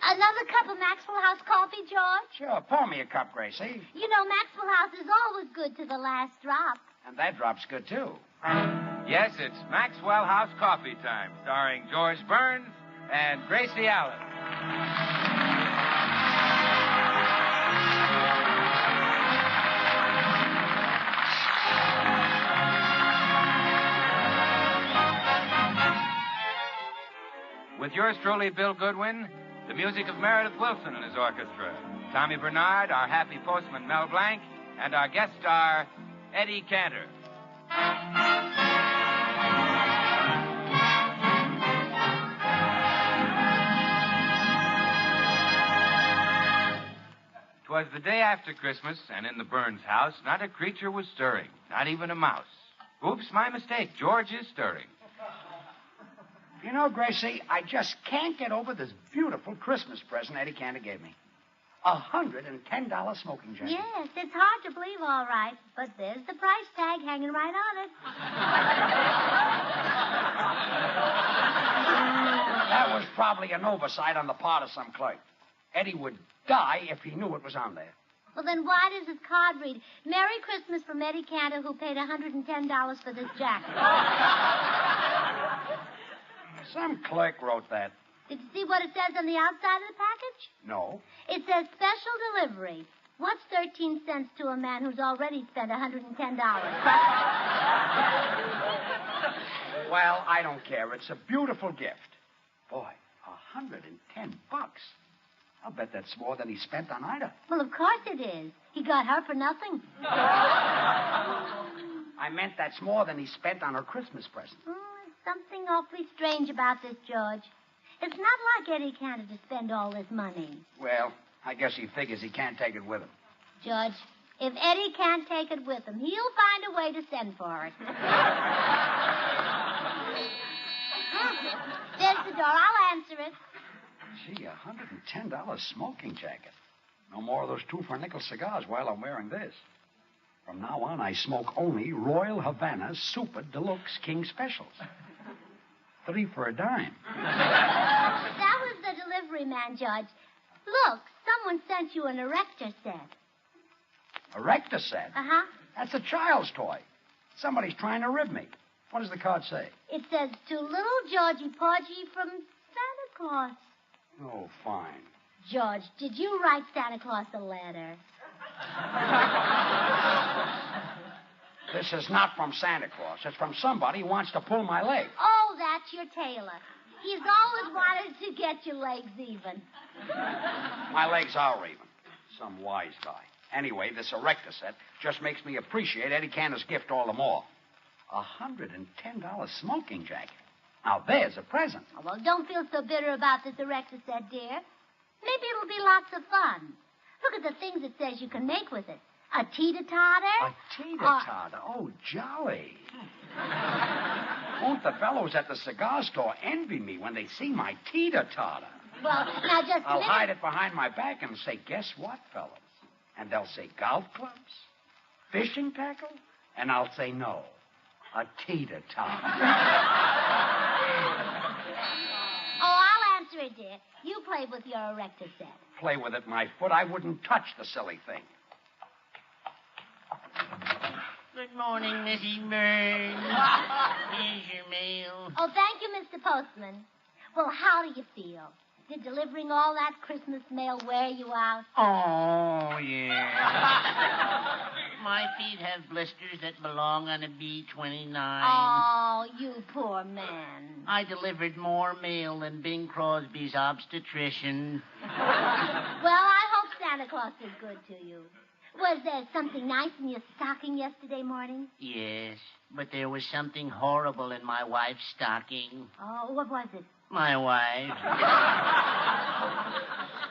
Another cup of Maxwell House coffee, George? Sure, pour me a cup, Gracie. You know, Maxwell House is always good to the last drop. And that drop's good, too. Yes, it's Maxwell House Coffee Time, starring George Burns and Gracie Allen. With yours truly, Bill Goodwin, the music of Meredith Wilson and his orchestra, Tommy Bernard, our happy postman, Mel Blanc, and our guest star, Eddie Cantor. 'Twas the day after Christmas, and in the Burns house, not a creature was stirring, not even a mouse. Oops, my mistake. George is stirring. You know, Gracie, I just can't get over this beautiful Christmas present Eddie Cantor gave me. $110 smoking jacket. Yes, it's hard to believe, all right, but there's the price tag hanging right on it. That was probably an oversight on the part of some clerk. Eddie would die if he knew it was on there. Well, then why does his card read, Merry Christmas from Eddie Cantor, who paid $110 for this jacket? Some clerk wrote that. Did you see what it says on the outside of the package? No. It says special delivery. What's 13 cents to a man who's already spent $110? Well, I don't care. It's a beautiful gift. Boy, $110. I'll bet that's more than he spent on Ida. Well, of course it is. He got her for nothing. I meant that's more than he spent on her Christmas present. There's something awfully strange about this, George. It's not like Eddie Cantor to spend all this money. Well, I guess he figures he can't take it with him. George, if Eddie can't take it with him, he'll find a way to send for it. There's the door. I'll answer it. Gee, $110 smoking jacket. No more of those 2-for-a-nickel cigars while I'm wearing this. From now on, I smoke only Royal Havana Super Deluxe King Specials. 3 for a dime. That was the delivery man, George. Look, someone sent you an erector set. Erector set? Uh-huh. That's a child's toy. Somebody's trying to rib me. What does the card say? It says, to little Georgie Porgy from Santa Claus. Oh, fine. George, did you write Santa Claus a letter? This is not from Santa Claus. It's from somebody who wants to pull my leg. Oh, that's your tailor. He's always wanted to get your legs even. My legs are even. Some wise guy. Anyway, this erector set just makes me appreciate Eddie Cantor's gift all the more. $110 smoking jacket. Now, there's a present. Oh, well, don't feel so bitter about this erector set, dear. Maybe it'll be lots of fun. Look at the things it says you can make with it. A teeter-totter. A teeter-totter? Oh, jolly. Won't the fellows at the cigar store envy me when they see my teeter-totter? Well, now just a I'll minute. hide it behind my back and say, guess what, fellas? And they'll say, golf clubs? Fishing tackle? And I'll say, no, a teeter-totter. Oh, I'll answer it, dear. You play with your erector set. Play with it, my foot. I wouldn't touch the silly thing. Good morning, Mrs. Burns. Here's your mail. Oh, thank you, Mr. Postman. Well, how do you feel? Did delivering all that Christmas mail wear you out? Oh, yeah. My feet have blisters that belong on a B-29. Oh, you poor man. I delivered more mail than Bing Crosby's obstetrician. Well, I hope Santa Claus is good to you. Was there something nice in your stocking yesterday morning? Yes, but there was something horrible in my wife's stocking. Oh, what was it? My wife.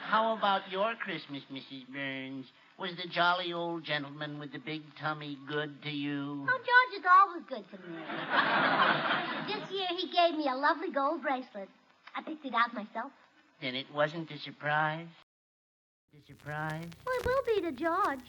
How about your Christmas, Mrs. Burns? Was the jolly old gentleman with the big tummy good to you? Oh, George is always good to me. This year he gave me a lovely gold bracelet. I picked it out myself. Then it wasn't a surprise? A surprise? Well, it will be to George.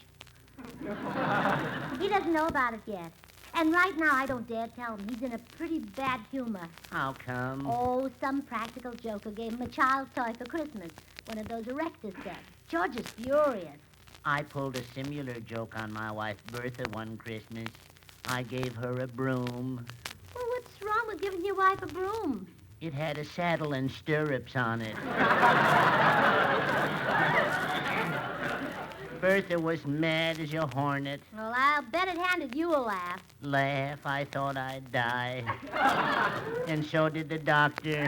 He doesn't know about it yet. And right now, I don't dare tell him. He's in a pretty bad humor. How come? Oh, some practical joker gave him a child's toy for Christmas. One of those erector sets. George is furious. I pulled a similar joke on my wife Bertha one Christmas. I gave her a broom. Well, what's wrong with giving your wife a broom? It had a saddle and stirrups on it. Bertha was mad as a hornet. Well, I'll bet it handed you a laugh. Laugh, I thought I'd die. And so did the doctor.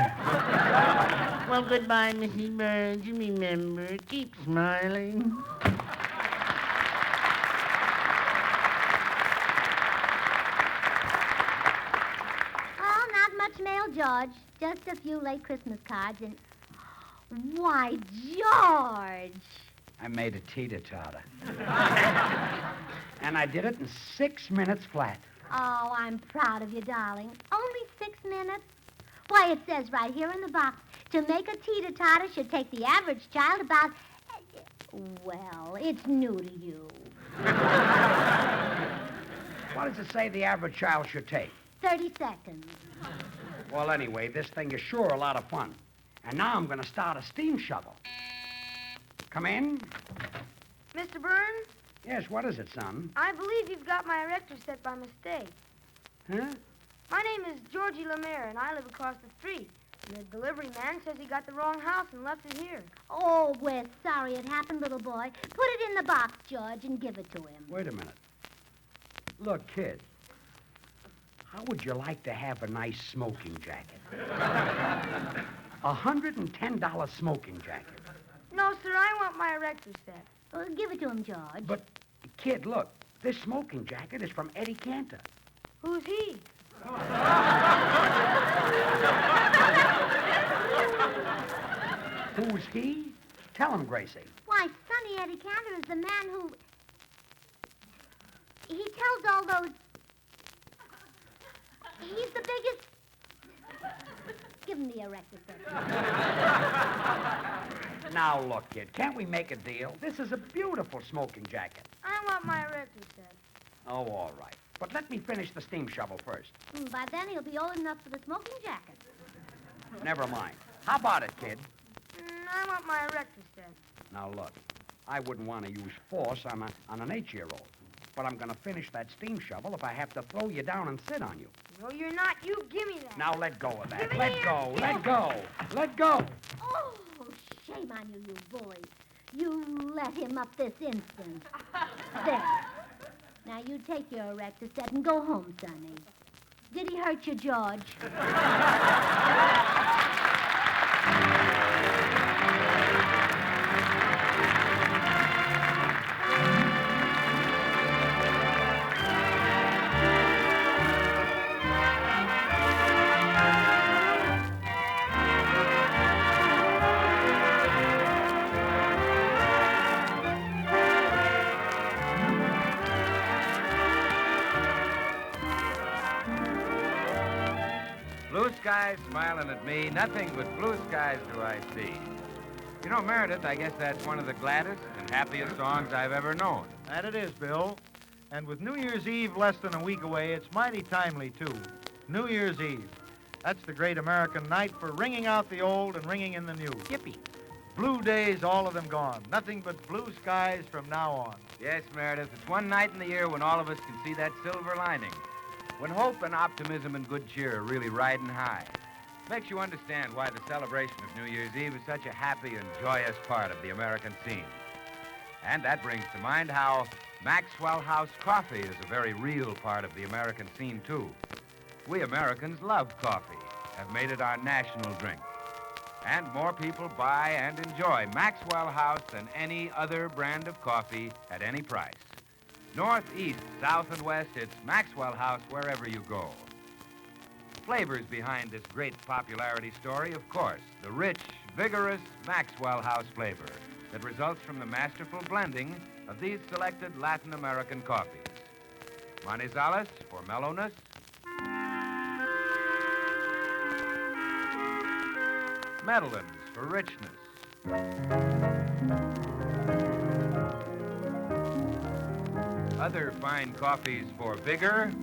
Well, goodbye, Mrs. Burns. Remember, keep smiling. Oh, not much mail, George. Just a few late Christmas cards and... Why, George! I made a teeter-totter. And I did it in 6 minutes flat. Oh, I'm proud of you, darling. Only 6 minutes? Why, it says right here in the box, to make a teeter-totter should take the average child about... Well, it's new to you. What does it say the average child should take? 30 seconds. Well, anyway, this thing is sure a lot of fun. And now I'm going to start a steam shovel. Come in. Mr. Burns, Yes, what is it, son? I believe you've got my erector set by mistake. Huh? My name is Georgie Lemaire, and I live across the street. And the delivery man says he got the wrong house and left it here. Oh, we're sorry it happened, little boy. Put it in the box, George, and give it to him. Wait a minute. Look, kid. How would you like to have a nice smoking jacket? $110 smoking jacket. No, sir, I want my erector set. Well, give it to him, George. But, kid, look. This smoking jacket is from Eddie Cantor. Who's he? Who's he? Tell him, Gracie. Why, Sonny Eddie Cantor is the man who... He tells all those... He's the biggest... Give him the erector set. Now, look, kid, can't we make a deal? This is a beautiful smoking jacket. I want my erector set. Oh, all right. But let me finish the steam shovel first. By then, he'll be old enough for the smoking jacket. Never mind. How about it, kid? I want my erector set. Now, look, I wouldn't want to use force on an 8-year-old. But I'm going to finish that steam shovel if I have to throw you down and sit on you. No, you're not. You give me that. Now, let go of that. Give it Let here. go. Let go. Let go. Oh, shame on you, you bully. You let him up this instant. There. Now, you take your erector set and go home, Sonny. Did he hurt you, George? Blue skies smiling at me, nothing but blue skies do I see. You know, Meredith, I guess that's one of the gladdest and happiest songs I've ever known. That it is, Bill. And with New Year's Eve less than a week away, it's mighty timely, too. New Year's Eve. That's the great American night for ringing out the old and ringing in the new. Yippee. Blue days, all of them gone. Nothing but blue skies from now on. Yes, Meredith, it's one night in the year when all of us can see that silver lining. When hope and optimism and good cheer are really riding high. Makes you understand why the celebration of New Year's Eve is such a happy and joyous part of the American scene. And that brings to mind how Maxwell House coffee is a very real part of the American scene, too. We Americans love coffee, have made it our national drink. And more people buy and enjoy Maxwell House than any other brand of coffee at any price. North, east, south, and west, it's Maxwell House wherever you go. Flavors behind this great popularity story, of course, the rich, vigorous Maxwell House flavor that results from the masterful blending of these selected Latin American coffees. Manizales for mellowness. Medellins for richness. Other fine coffees for vigor.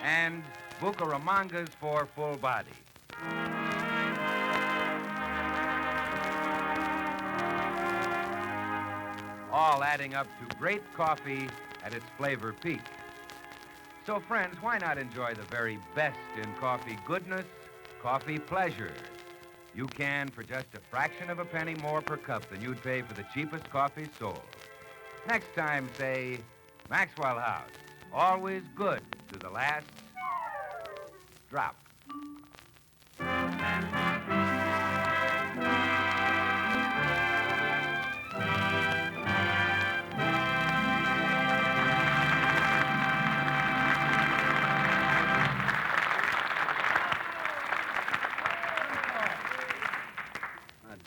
and Bucaramangas for full body. All adding up to great coffee at its flavor peak. So, friends, why not enjoy the very best in coffee goodness, coffee pleasure? You can for just a fraction of a penny more per cup than you'd pay for the cheapest coffee sold. Next time, say, Maxwell House, always good to the last drop.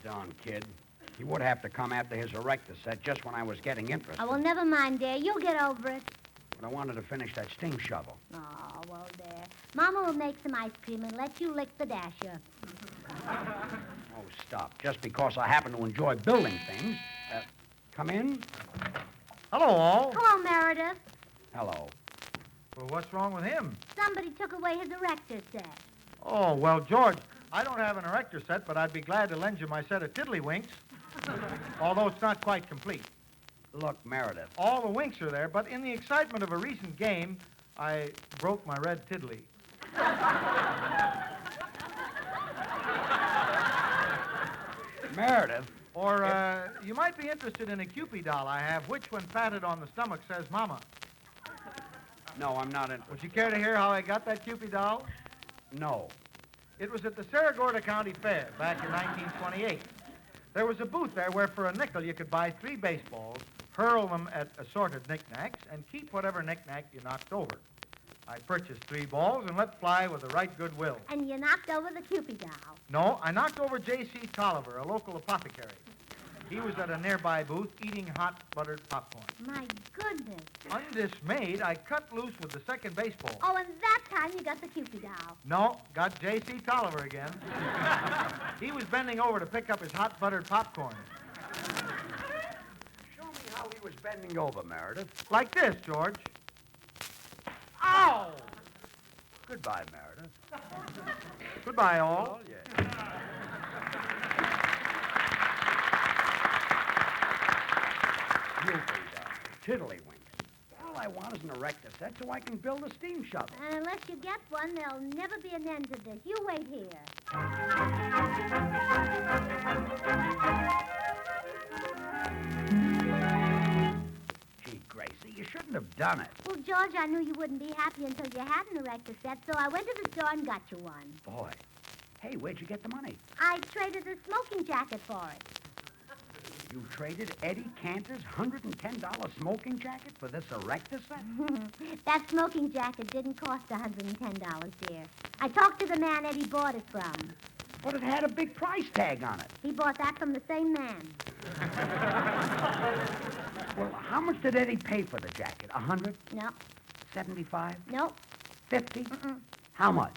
Darn kid. He would have to come after his erector set just when I was getting interested. Oh, well, never mind, dear. You'll get over it. But I wanted to finish that steam shovel. Oh, well, there. Mama will make some ice cream and let you lick the dasher. Oh, stop. Just because I happen to enjoy building things. Come in. Hello, all. Hello, Meredith. Hello. Well, what's wrong with him? Somebody took away his erector set. Oh, well, George, I don't have an erector set, but I'd be glad to lend you my set of tiddlywinks. Although it's not quite complete. Look, Meredith. All the winks are there, but in the excitement of a recent game, I broke my red tiddly. Meredith. Or, you might be interested in a Cupid doll I have, which, when patted on the stomach, says Mama. No, I'm not interested. Would you care to hear how I got that Cupid doll? No. It was at the Saragordo County Fair back in 1928. There was a booth there where for a nickel you could buy 3 baseballs, hurl them at assorted knickknacks, and keep whatever knickknack you knocked over. I purchased 3 balls and let fly with the right goodwill. And you knocked over the Cupid doll. No, I knocked over J.C. Tolliver, a local apothecary. He was at a nearby booth eating hot buttered popcorn. My goodness. Undismayed, I cut loose with the second baseball. Oh, and that time you got the Cupid doll. No, got J.C. Tolliver again. He was bending over to pick up his hot buttered popcorn. Show me how he was bending over, Meredith. Like this, George. Ow! Goodbye, Meredith. Goodbye, all. Oh, yeah. Tiddlywinks. All I want is an erector set so I can build a steam shovel. And unless you get one, there'll never be an end to this. You wait here. Gee, Gracie, you shouldn't have done it. Well, George, I knew you wouldn't be happy until you had an erector set, so I went to the store and got you one. Boy. Hey, where'd you get the money? I traded a smoking jacket for it. You traded Eddie Cantor's $110 smoking jacket for this erector set? That smoking jacket didn't cost $110, dear. I talked to the man Eddie bought it from. But it had a big price tag on it. He bought that from the same man. Well, how much did Eddie pay for the jacket? 100? No. 75? No. 50? Mm-mm. How much?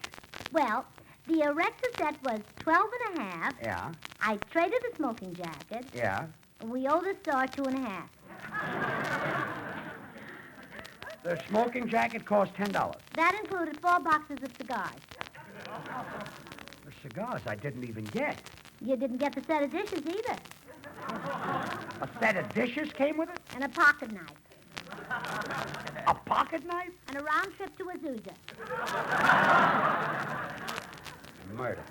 Well, the erector set was 12 and a half. Yeah, I traded the smoking jacket. yeah. And we owe the store 2 and a half. The smoking jacket cost $10. That included 4 boxes of cigars. The cigars I didn't even get. You didn't get the set of dishes either. A set of dishes came with it? And a pocket knife. A pocket knife? And a round trip to Azusa. Murder.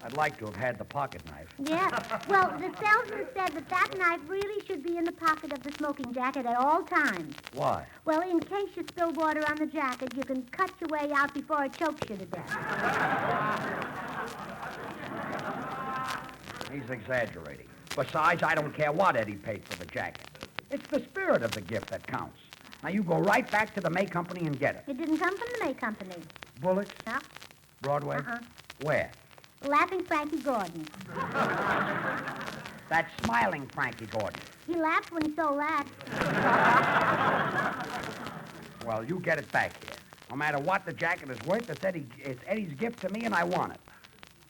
I'd like to have had the pocket knife. Yeah. Well, the salesman said that that knife really should be in the pocket of the smoking jacket at all times. Why? Well, in case you spill water on the jacket, you can cut your way out before it chokes you to death. He's exaggerating. Besides, I don't care what Eddie paid for the jacket. It's the spirit of the gift that counts. Now, you go right back to the May Company and get it. It didn't come from the May Company. Bullets? No. Broadway? Uh-uh. Where? Laughing Frankie Gordon. That smiling Frankie Gordon. He laughed when he saw that. Well, you get it back here. No matter what the jacket is worth, it's Eddie's gift to me, and I want it.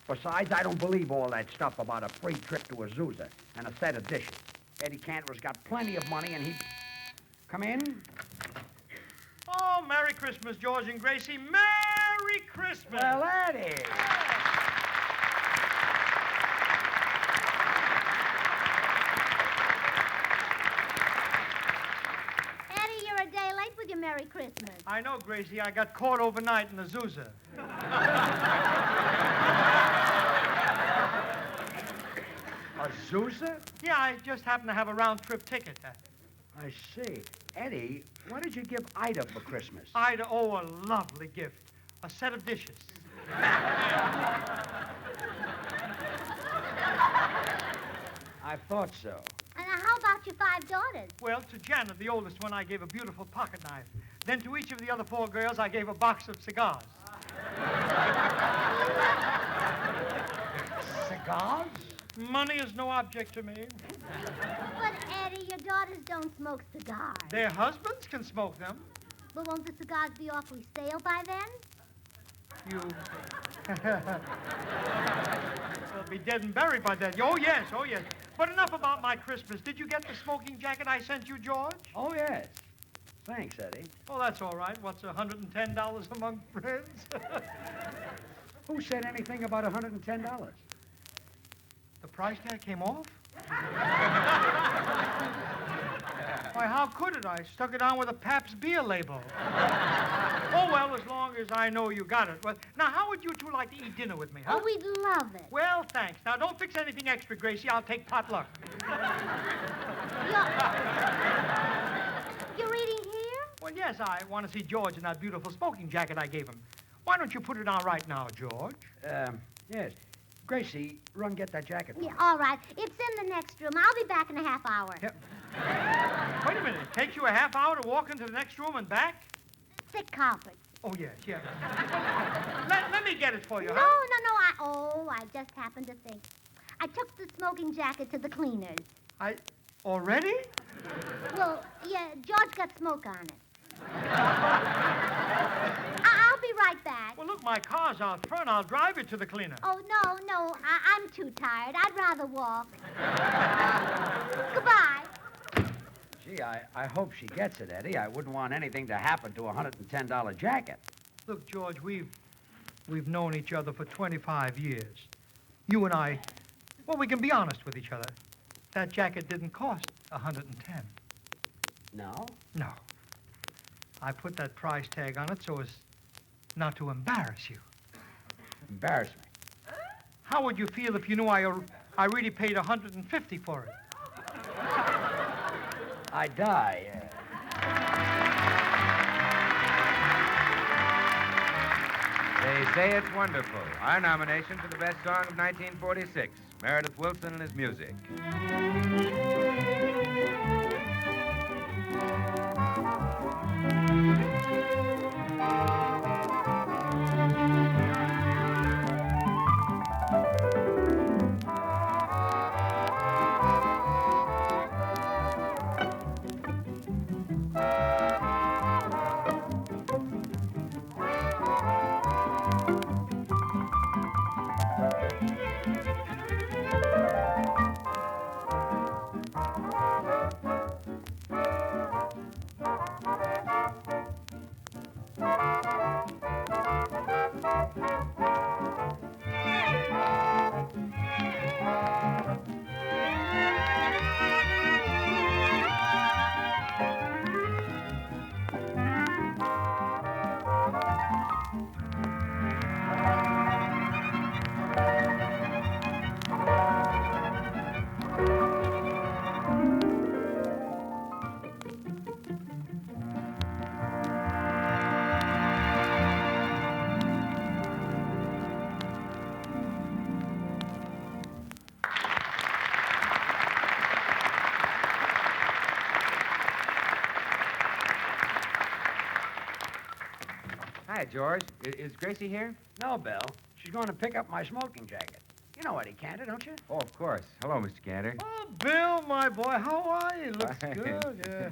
Besides, I don't believe all that stuff about a free trip to Azusa and a set of dishes. Eddie Cantor's got plenty of money, and he... Come in. Oh, Merry Christmas, George and Gracie. Merry Christmas. Well, Eddie. Eddie, you're a day late with your Merry Christmas. I know, Gracie. I got caught overnight in Azusa. Azusa? Yeah, I just happened to have a round-trip ticket. I see. Eddie, what did you give Ida for Christmas? Ida, oh, a lovely gift. A set of dishes. I thought so. And how about your 5 daughters? Well, to Janet, the oldest one, I gave a beautiful pocket knife. Then to each of the other 4 girls, I gave a box of cigars. Cigars? Money is no object to me. But, Eddie, your daughters don't smoke cigars. Their husbands can smoke them. But won't the cigars be awfully stale by then? You... They'll be dead and buried by then. Oh, yes, oh, yes. But enough about my Christmas. Did you get the smoking jacket I sent you, George? Oh, yes. Thanks, Eddie. Oh, that's all right. What's $110 among friends? Who said anything about $110? The price tag came off? Why, how could it? I stuck it on with a Pabst beer label. Oh, well, as long as I know you got it. Well, now, how would you two like to eat dinner with me, huh? Oh, we'd love it. Well, thanks. Now, don't fix anything extra, Gracie. I'll take potluck. You're eating here? Well, yes, I want to see George in that beautiful smoking jacket I gave him. Why don't you put it on right now, George? Yes. Gracie, run get that jacket for me. Yeah, all right. It's in the next room. I'll be back in a half hour. Yep. Wait a minute. It takes you a half hour to walk into the next room and back? Sick carpets. Oh, yes, yes. Let me get it for you, No, huh? I just happened to think. I took the smoking jacket to the cleaners. Already? Well, yeah, George got smoke on it. I'll be right back. Well, look, my car's out front. I'll drive you to the cleaner. Oh, no, I'm too tired. I'd rather walk. Goodbye. Gee, I hope she gets it, Eddie. I wouldn't want anything to happen to a $110 jacket. Look, George, we've known each other for 25 years. You and I, well, we can be honest with each other. That jacket didn't cost 110. No? No. I put that price tag on it so as not to embarrass you. Embarrass me. How would you feel if you knew I really paid 150 for it? I'd die. They say it's wonderful. Our nomination for the best song of 1946, Meredith Willson and his music. Hi, George. Is Gracie here? No, Bill. She's going to pick up my smoking jacket. You know Eddie Cantor, don't you? Oh, of course. Hello, Mr. Cantor. Oh, Bill, my boy, how are you? Looks Fine. good, yeah.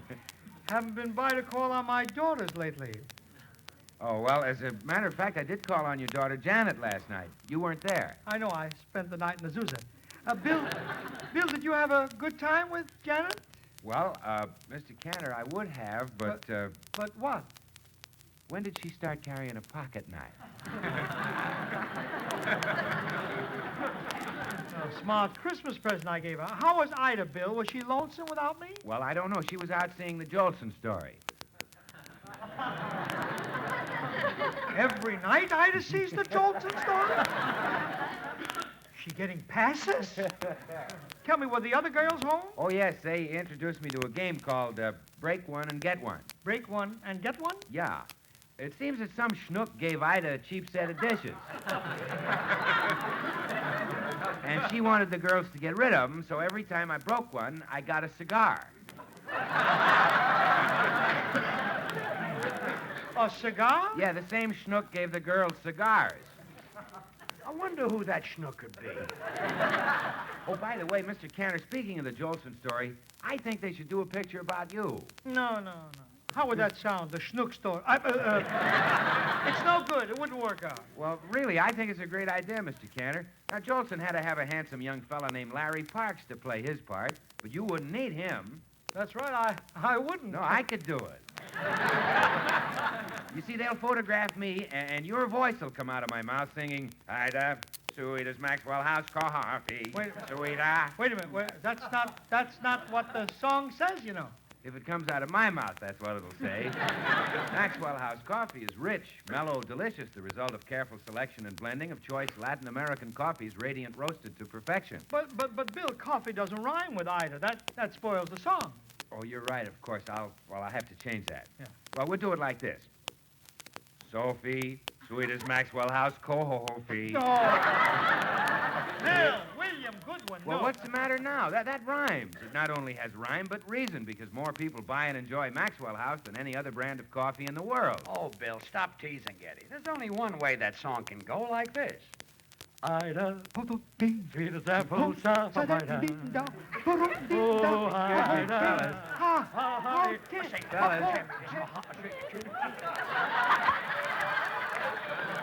Haven't been by to call on my daughters lately. Oh, well, as a matter of fact, I did call on your daughter Janet last night. You weren't there. I know, I spent the night in Azusa. Bill, did you have a good time with Janet? Well, Mr. Cantor, I would have, but But what? When did she start carrying a pocket knife? A smart Christmas present I gave her. How was Ida, Bill? Was she lonesome without me? Well, I don't know. She was out seeing the Jolson story. Every night Ida sees the Jolson story? She getting passes? Tell me, were the other girls home? Oh, yes, they introduced me to a game called Break One and Get One. Break one and get one? Yeah. It seems that some schnook gave Ida a cheap set of dishes. And she wanted the girls to get rid of them, so every time I broke one, I got a cigar. A cigar? Yeah, the same schnook gave the girls cigars. I wonder who that schnook could be. Oh, by the way, Mr. Cantor, speaking of the Jolson story, I think they should do a picture about you. No. How would that sound, the schnook story? It's no good. It wouldn't work out. Well, really, I think it's a great idea, Mr. Cantor. Now, Jolson had to have a handsome young fella named Larry Parks to play his part, but you wouldn't need him. That's right. I wouldn't. No, I could do it. You see, they'll photograph me, and your voice will come out of my mouth singing, Ida, sweet as Maxwell House coffee. Sweeter. Wait a minute. That's not what the song says, you know. If it comes out of my mouth, that's what it'll say. Maxwell House coffee is rich, mellow, delicious, the result of careful selection and blending of choice Latin American coffees, radiant roasted to perfection. But Bill, coffee doesn't rhyme with Ida. That spoils the song. Oh, you're right, of course. I'll have to change that. Yeah. Well, we'll do it like this. Sophie, sweet as Maxwell House coffee. No. Bill, William, good one. Well, no. what's the matter now? That rhymes. It not only has rhyme, but reason, because more people buy and enjoy Maxwell House than any other brand of coffee in the world. Oh, Bill, stop teasing Eddie. There's only one way that song can go, like this. Ida, sweet as apple cider. Oh, Ida.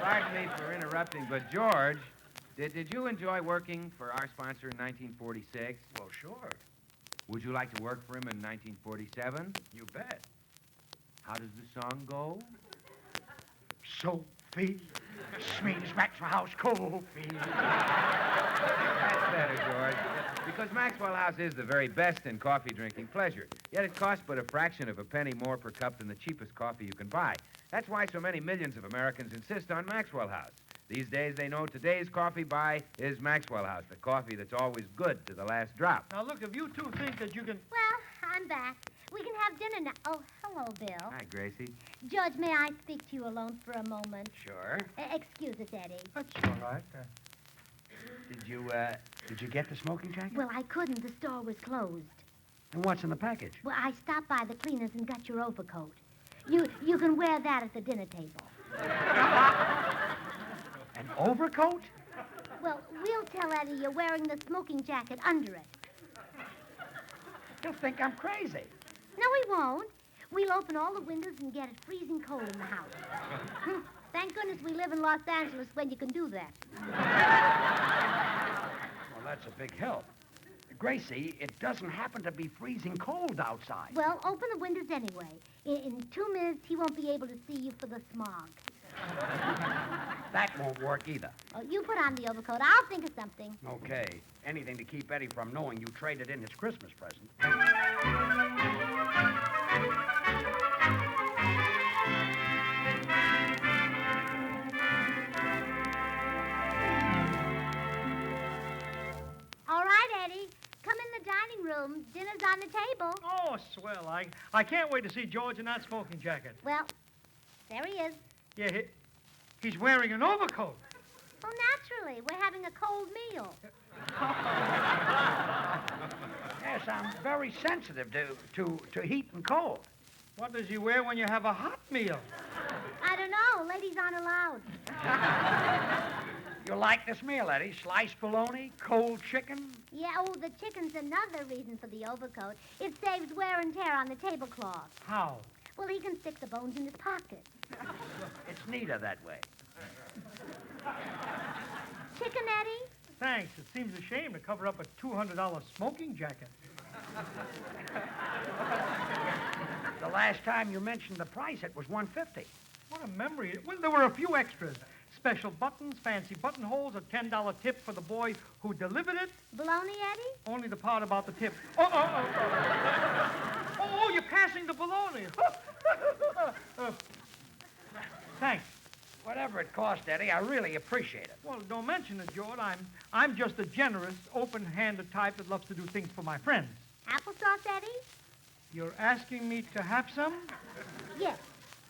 Pardon me for interrupting, but George, did you enjoy working for our sponsor in 1946? Well, sure. Would you like to work for him in 1947? You bet. How does the song go? Sophie, sweet as Maxwell House coffee. That's better, George. Because Maxwell House is the very best in coffee drinking pleasure. Yet it costs but a fraction of a penny more per cup than the cheapest coffee you can buy. That's why so many millions of Americans insist on Maxwell House. These days, they know today's coffee buy is Maxwell House, the coffee that's always good to the last drop. Now, look, if you two think that you can... Well, I'm back. We can have dinner now. Oh, hello, Bill. Hi, Gracie. George, may I speak to you alone for a moment? Sure. Excuse us, Eddie. That's all right. Did you get the smoking jacket? Well, I couldn't. The store was closed. And what's in the package? Well, I stopped by the cleaners and got your overcoat. You can wear that at the dinner table. An overcoat? Well, we'll tell Eddie you're wearing the smoking jacket under it. He'll think I'm crazy. No, he won't. We'll open all the windows and get it freezing cold in the house. Thank goodness we live in Los Angeles when you can do that. Well, that's a big help. Gracie, it doesn't happen to be freezing cold outside. Well, open the windows anyway. In 2 minutes, he won't be able to see you for the smog. That won't work either. Oh, you put on the overcoat. I'll think of something. Okay. Anything to keep Eddie from knowing you traded in his Christmas present. All right, Eddie. Come in the dining room. Dinner's on the table. Oh, swell. I can't wait to see George in that smoking jacket. Well, there he is. Yeah, he's wearing an overcoat. Well, naturally. We're having a cold meal. Yes, I'm very sensitive to heat and cold. What does he wear when you have a hot meal? I don't know. Ladies aren't allowed. You like this meal, Eddie? Sliced bologna, cold chicken? Yeah, oh, the chicken's another reason for the overcoat. It saves wear and tear on the tablecloth. How? Well, he can stick the bones in his pocket. It's neater that way. Chicken, Eddie? Thanks. It seems a shame to cover up a $200 smoking jacket. The last time you mentioned the price, it was $150. What a memory. Well, there were a few extras. Special buttons, fancy buttonholes, a $10 tip for the boy who delivered it. Bologna, Eddie? Only the part about the tip. Oh, you're passing the bologna. Thanks. Whatever it cost, Eddie, I really appreciate it. Well, don't mention it, George. I'm just a generous, open-handed type that loves to do things for my friends. Applesauce, Eddie? You're asking me to have some? Yes.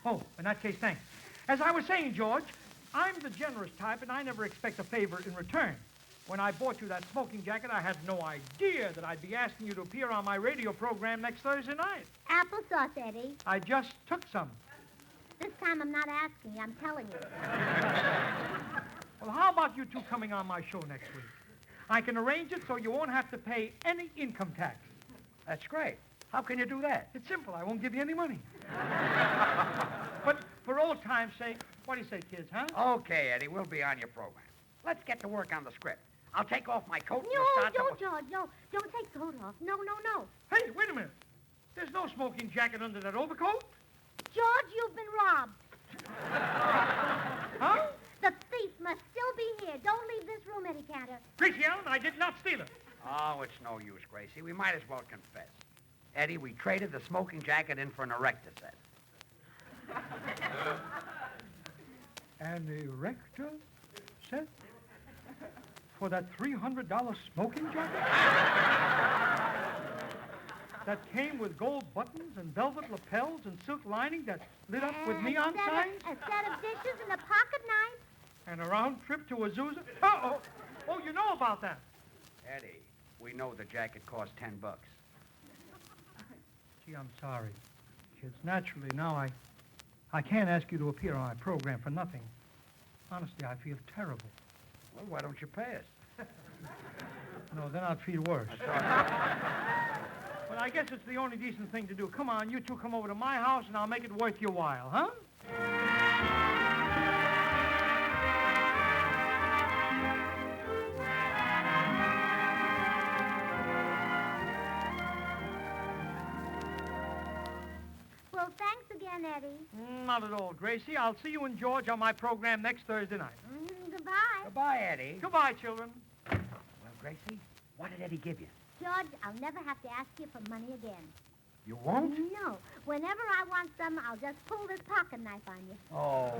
Oh, in that case, thanks. As I was saying, George, I'm the generous type, and I never expect a favor in return. When I bought you that smoking jacket, I had no idea that I'd be asking you to appear on my radio program next Thursday night. Applesauce, Eddie. I just took some. This time I'm not asking you, I'm telling you. Well, how about you two coming on my show next week? I can arrange it so you won't have to pay any income tax. That's great. How can you do that? It's simple. I won't give you any money. But for old time's sake, what do you say, kids, huh? Okay, Eddie, we'll be on your program. Let's get to work on the script. I'll take off my coat and No, we'll start don't, George. No, don't take the coat off. No. Hey, wait a minute. There's no smoking jacket under that overcoat. George, you've been robbed. Huh? The thief must still be here. Don't leave this room, Eddie Cantor. Gracie Allen, I did not steal it. Oh, it's no use, Gracie. We might as well confess. Eddie, we traded the smoking jacket in for an erector set. An erector set? For that $300 smoking jacket? That came with gold buttons and velvet lapels and silk lining that lit up with neon signs? A set of dishes and a pocket knife. And a round trip to Azusa? Oh, you know about that. Eddie, we know the jacket cost $10. Gee, I'm sorry, kids. Naturally, now I can't ask you to appear on my program for nothing. Honestly, I feel terrible. Well, why don't you pay us? No, then I'd feel worse. But I guess it's the only decent thing to do. Come on, you two come over to my house, and I'll make it worth your while, huh? Well, thanks again, Eddie. Not at all, Gracie. I'll see you and George on my program next Thursday night. Goodbye. Goodbye, Eddie. Goodbye, children. Well, Gracie, what did Eddie give you? George, I'll never have to ask you for money again. You won't? No. Whenever I want some, I'll just pull this pocket knife on you. Oh.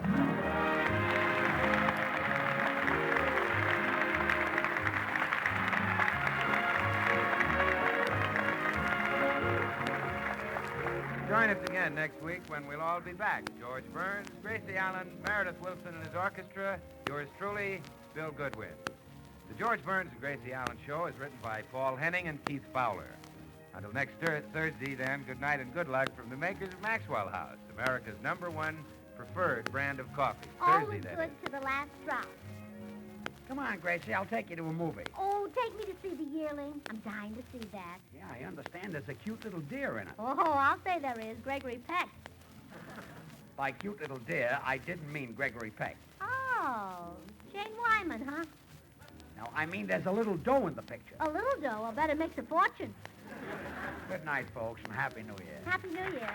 Join us again next week when we'll all be back. George Burns, Gracie Allen, Meredith Wilson and his orchestra, yours truly, Bill Goodwin. The George Burns and Gracie Allen Show is written by Paul Henning and Keith Fowler. Until next Thursday, then, good night and good luck from the makers of Maxwell House, America's #1 preferred brand of coffee. Always Thursday, that good is. to the last drop. Come on, Gracie, I'll take you to a movie. Oh, take me to see The Yearling. I'm dying to see that. Yeah, I understand there's a cute little deer in it. Oh, I'll say there is. Gregory Peck. By cute little deer, I didn't mean Gregory Peck. Oh, Jane Wyman, huh? Now, I mean there's a little dough in the picture. A little dough. I'll bet it makes a fortune. Good night, folks, and Happy New Year. Happy New Year.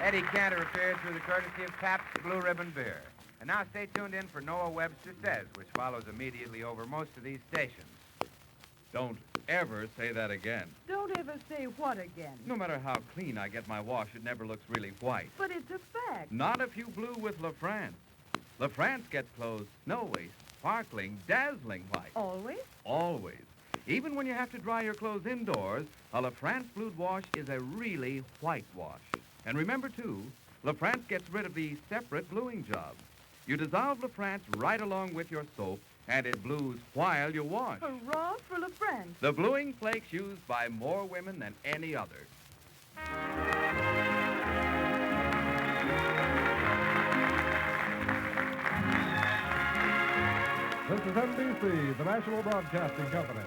Eddie Cantor appeared through the courtesy of Pabst Blue Ribbon Beer. And now stay tuned in for Noah Webster Says, which follows immediately over most of these stations. Don't ever say that again. Don't ever say what again. No matter how clean I get my wash, it never looks really white. But it's a fact. Not if you blue with La France. La France gets clothes snowy, sparkling, dazzling white. Always? Always. Even when you have to dry your clothes indoors, a La France blued wash is a really white wash. And remember, too, La France gets rid of the separate bluing job. You dissolve La France right along with your soap, and it blues while you wash. Hurrah for La France. The bluing flakes used by more women than any other. This is NBC, the National Broadcasting Company.